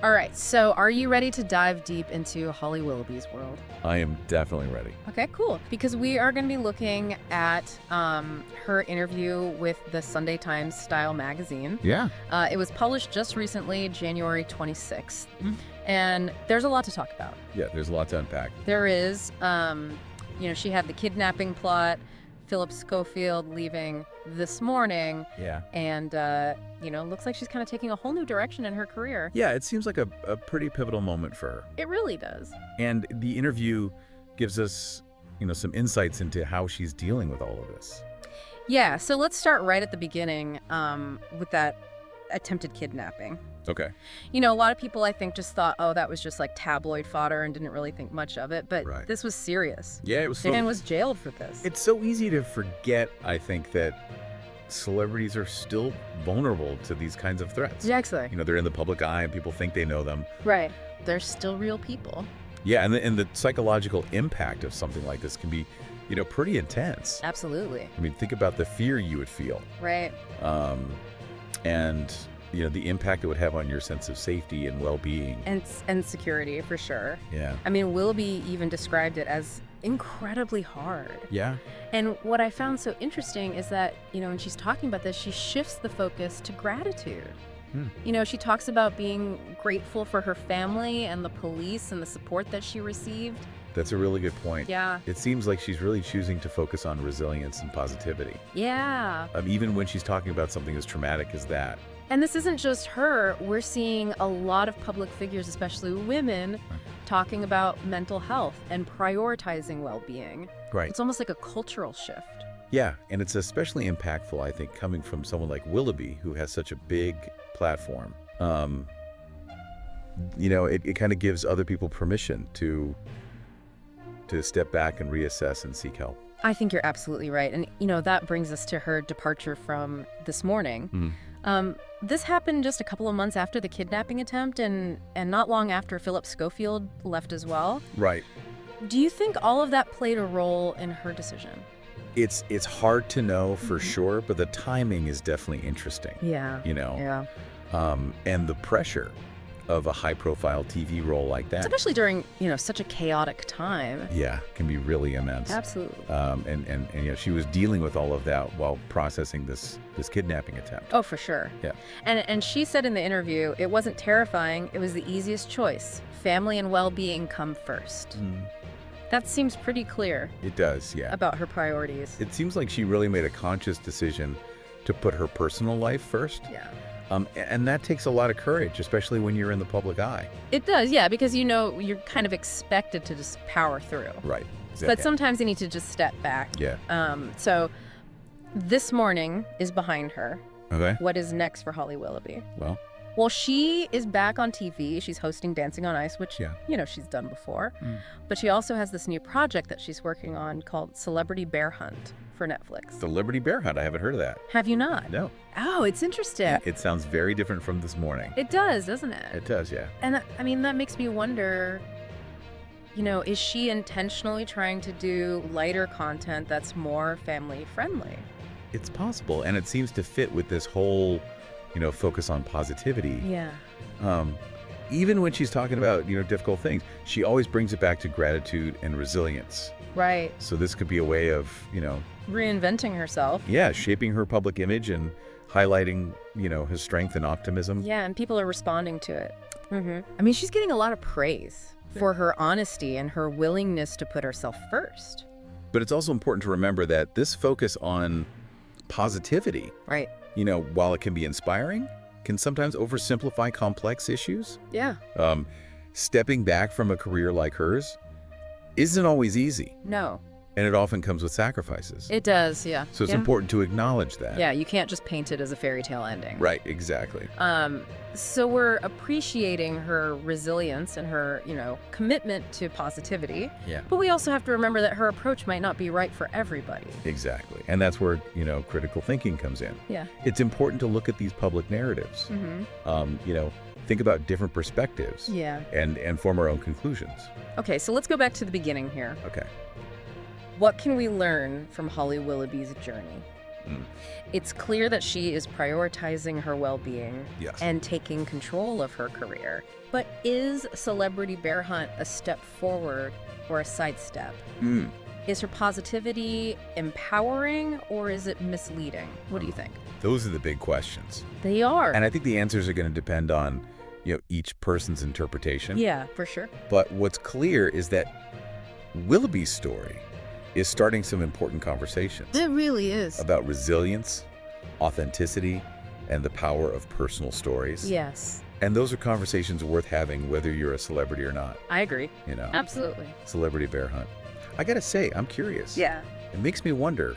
All right, so are you ready to dive deep into Holly Willoughby's world? I am definitely ready. Okay, cool. Because we are going to be looking at her interview with the Sunday Times Style magazine. Yeah. It was published just recently, January 26th. And there's a lot to talk about. Yeah, there's a lot to unpack. There is, she had the kidnapping plot, Philip Schofield leaving this morning. Yeah. And, looks like she's kind of taking a whole new direction in her career. Yeah, it seems like a pretty pivotal moment for her. It really does. And the interview gives us, some insights into how she's dealing with all of this. Yeah, so let's start right at the beginning with that attempted kidnapping. Okay. A lot of people, I think, just thought, oh, that was just like tabloid fodder and didn't really think much of it. But This was serious. Yeah, it was. The man was jailed for this. It's so easy to forget, I think, that celebrities are still vulnerable to these kinds of threats. Exactly. They're in the public eye and people think they know them. Right. They're still real people. Yeah, and the psychological impact of something like this can be, pretty intense. Absolutely. I mean, think about the fear you would feel. Right. And the impact it would have on your sense of safety and well-being. And security, for sure. Yeah. I mean, Willoughby even described it as incredibly hard. Yeah. And what I found so interesting is that, when she's talking about this, she shifts the focus to gratitude. She talks about being grateful for her family and the police and the support that she received. That's a really good point. Yeah. It seems like she's really choosing to focus on resilience and positivity. Yeah. Even when she's talking about something as traumatic as that. And this isn't just her. We're seeing a lot of public figures, especially women, talking about mental health and prioritizing well-being. Right. It's almost like a cultural shift. Yeah, and it's especially impactful, I think, coming from someone like Willoughby, who has such a big platform. It kind of gives other people permission to step back and reassess and seek help. I think you're absolutely right. And, that brings us to her departure from this morning. This happened just a couple of months after the kidnapping attempt and not long after Philip Schofield left as well. Right. Do you think all of that played a role in her decision? It's hard to know for sure, but the timing is definitely interesting. Yeah. Yeah. And the pressure of a high-profile TV role like that. Especially during, such a chaotic time. Yeah, can be really immense. Absolutely. And she was dealing with all of that while processing this kidnapping attempt. Oh, for sure. Yeah. And she said in the interview, it wasn't terrifying, it was the easiest choice. Family and well-being come first. That seems pretty clear. It does, yeah. About her priorities. It seems like she really made a conscious decision to put her personal life first. Yeah. And that takes a lot of courage, especially when you're in the public eye. It does, yeah, because you're kind of expected to just power through. Right. Exactly. But sometimes you need to just step back. Yeah. So this morning is behind her. Okay. What is next for Holly Willoughby? Well, she is back on TV. She's hosting Dancing on Ice, which, she's done before. But she also has this new project that she's working on called Celebrity Bear Hunt for Netflix. Celebrity Bear Hunt. I haven't heard of that. Have you not? No. Oh, it's interesting. It sounds very different from this morning. It does, doesn't it? It does, yeah. And I mean, that makes me wonder, is she intentionally trying to do lighter content that's more family friendly? It's possible, and it seems to fit with this whole, focus on positivity. Yeah. Even when she's talking about, difficult things, she always brings it back to gratitude and resilience. Right. So this could be a way of, reinventing herself. Yeah, shaping her public image and highlighting, her strength and optimism. Yeah, and people are responding to it. I mean, she's getting a lot of praise for her honesty and her willingness to put herself first. But it's also important to remember that this focus on positivity, right, while it can be inspiring, can sometimes oversimplify complex issues. Yeah. Stepping back from a career like hers isn't always easy. No. And it often comes with sacrifices. It does, yeah. So it's important to acknowledge that. Yeah, you can't just paint it as a fairy tale ending. Right, exactly. So we're appreciating her resilience and her, commitment to positivity. Yeah. But we also have to remember that her approach might not be right for everybody. Exactly. And that's where, critical thinking comes in. Yeah. It's important to look at these public narratives. Think about different perspectives. Yeah. And form our own conclusions. Okay, so let's go back to the beginning here. Okay. What can we learn from Holly Willoughby's journey? Mm. It's clear that she is prioritizing her well-being Yes. and taking control of her career. But is Celebrity Bear Hunt a step forward or a sidestep? Mm. Is her positivity empowering or is it misleading? What do you think? Those are the big questions. They are. And I think the answers are going to depend on, each person's interpretation. Yeah, for sure. But what's clear is that Willoughby's story is starting some important conversations It really is. about resilience, authenticity, and the power of personal stories. Yes, And those are conversations worth having whether you're a celebrity or not. I agree. Absolutely. Celebrity Bear Hunt. I got to say, I'm curious. Yeah. It makes me wonder,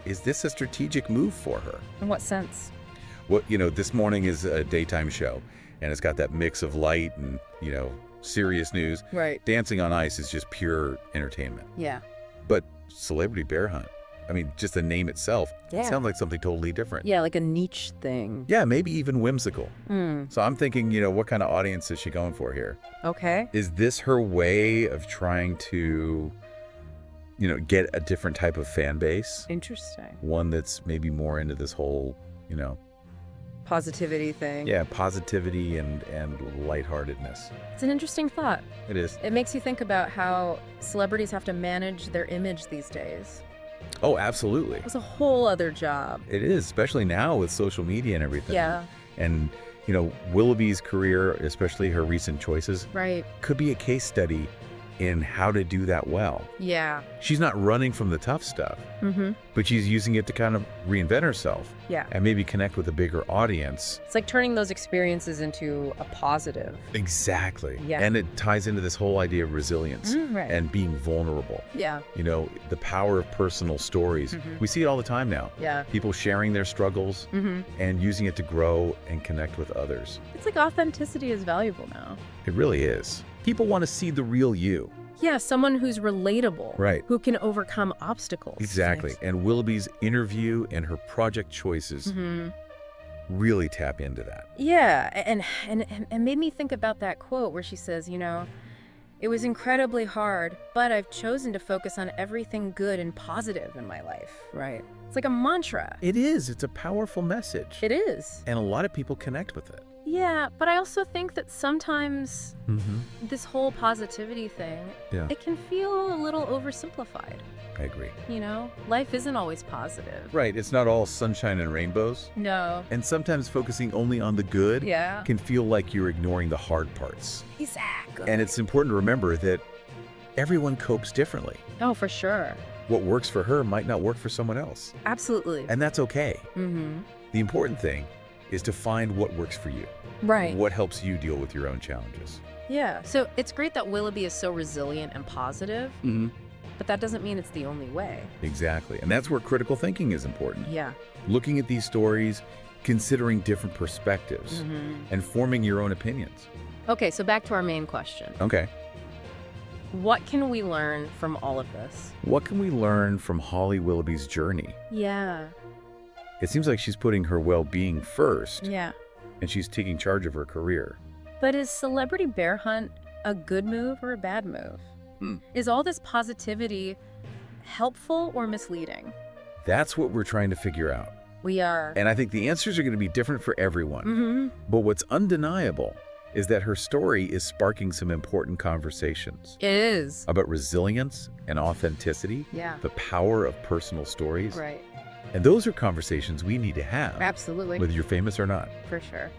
is this a strategic move for her? In what sense? Well, this morning is a daytime show, and it's got that mix of light and, serious news. Right. Dancing on Ice is just pure entertainment. Yeah. But Celebrity Bear Hunt, just the name itself, it sounds like something totally different. Yeah, like a niche thing. Yeah, maybe even whimsical. Mm. So I'm thinking, what kind of audience is she going for here? Okay. Is this her way of trying to, get a different type of fan base? Interesting. One that's maybe more into this whole, Positivity thing. yeah, positivity and lightheartedness. It's an interesting thought. It is. It makes you think about how celebrities have to manage their image these days. Oh, absolutely. It's a whole other job. It is, especially now with social media and everything. Yeah. And, Willoughby's career, especially her recent choices, Right. could be a case study in how to do that well. Yeah. She's not running from the tough stuff, Mm-hmm. but she's using it to kind of reinvent herself Yeah. and maybe connect with a bigger audience. It's like turning those experiences into a positive. Exactly. Yeah. And it ties into this whole idea of resilience Right. and being vulnerable. Yeah. The power of personal stories. Mhm. We see it all the time now. Yeah. People sharing their struggles Mm-hmm. and using it to grow and connect with others. It's like authenticity is valuable now. It really is. People want to see the real you. Yeah, someone who's relatable. Right. Who can overcome obstacles. Exactly. And Willoughby's interview and her project choices Mm-hmm. really tap into that. Yeah, and made me think about that quote where she says, it was incredibly hard, but I've chosen to focus on everything good and positive in my life. Right. It's like a mantra. It is. It's a powerful message. It is. And a lot of people connect with it. Yeah, but I also think that sometimes Mm-hmm. this whole positivity thing, Yeah. it can feel a little oversimplified. I agree. Life isn't always positive. Right. It's not all sunshine and rainbows. No. And sometimes focusing only on the good Yeah. can feel like you're ignoring the hard parts. Exactly. And it's important to remember that everyone copes differently. Oh, for sure. What works for her might not work for someone else. Absolutely. And that's okay. Mm-hmm. The important thing is to find what works for you. Right. What helps you deal with your own challenges. Yeah. So it's great that Willoughby is so resilient and positive, Mm-hmm. but that doesn't mean it's the only way. Exactly. And that's where critical thinking is important. Yeah. Looking at these stories, considering different perspectives, Mm-hmm. and forming your own opinions. Okay, so back to our main question. Okay. What can we learn from all of this? What can we learn from Holly Willoughby's journey? Yeah. It seems like she's putting her well-being first, Yeah. and she's taking charge of her career. But is Celebrity Bear Hunt a good move or a bad move? Is all this positivity helpful or misleading? That's what we're trying to figure out. We are. And I think the answers are going to be different for everyone. Mm-hmm. But what's undeniable is that her story is sparking some important conversations It is. about resilience and authenticity, Yeah. the power of personal stories. Right. And those are conversations we need to have, Absolutely. whether you're famous or not. For sure.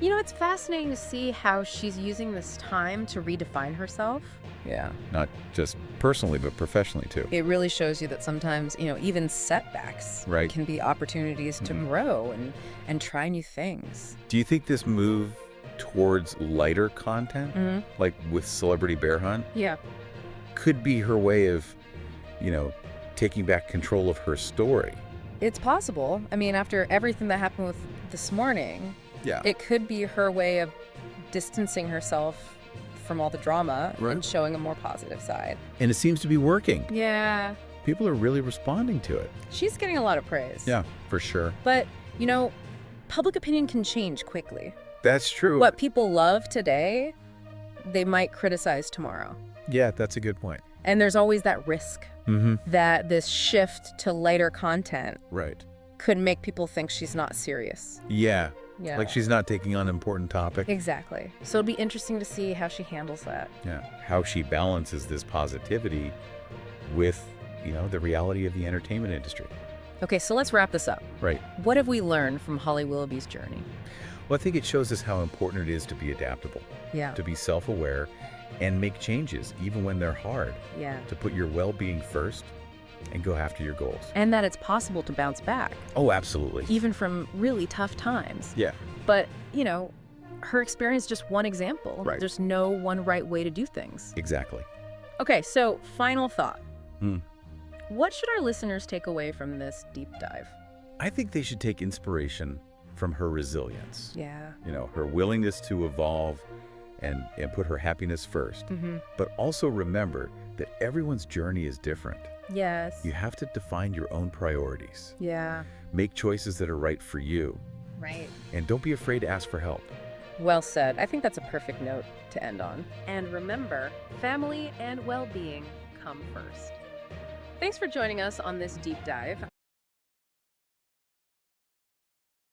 It's fascinating to see how she's using this time to redefine herself. Yeah. Not just personally, but professionally too. It really shows you that sometimes, even setbacks Right. can be opportunities to Mhm. grow and try new things. Do you think this move towards lighter content, Mm-hmm. like with Celebrity Bear Hunt, Yeah. could be her way of, taking back control of her story? It's possible. I mean, after everything that happened with this morning, Yeah. it could be her way of distancing herself from all the drama Right. and showing a more positive side. And it seems to be working. Yeah. People are really responding to it. She's getting a lot of praise. Yeah, for sure. But, public opinion can change quickly. That's true. What people love today, they might criticize tomorrow. Yeah, that's a good point. And there's always that risk Mm-hmm. that this shift to lighter content Right. could make people think she's not serious. Yeah. Yeah. Like she's not taking on an important topic. Exactly. So it'll be interesting to see how she handles that. Yeah. How she balances this positivity with, the reality of the entertainment industry. Okay, so let's wrap this up. Right. What have we learned from Holly Willoughby's journey? Well, I think it shows us how important it is to be adaptable, Yeah. to be self-aware, and make changes, even when they're hard, Yeah. to put your well-being first and go after your goals. And that it's possible to bounce back, Oh, absolutely. even from really tough times. Yeah. But, her experience is just one example. Right. There's no one right way to do things. Exactly. Okay, so final thought. Hmm. What should our listeners take away from this deep dive? I think they should take inspiration from her resilience. Yeah. Her willingness to evolve and put her happiness first. Mm-hmm. But also remember that everyone's journey is different. Yes. You have to define your own priorities. Yeah. Make choices that are right for you. Right. And don't be afraid to ask for help. Well said. I think that's a perfect note to end on. And remember, family and well-being come first. Thanks for joining us on this deep dive.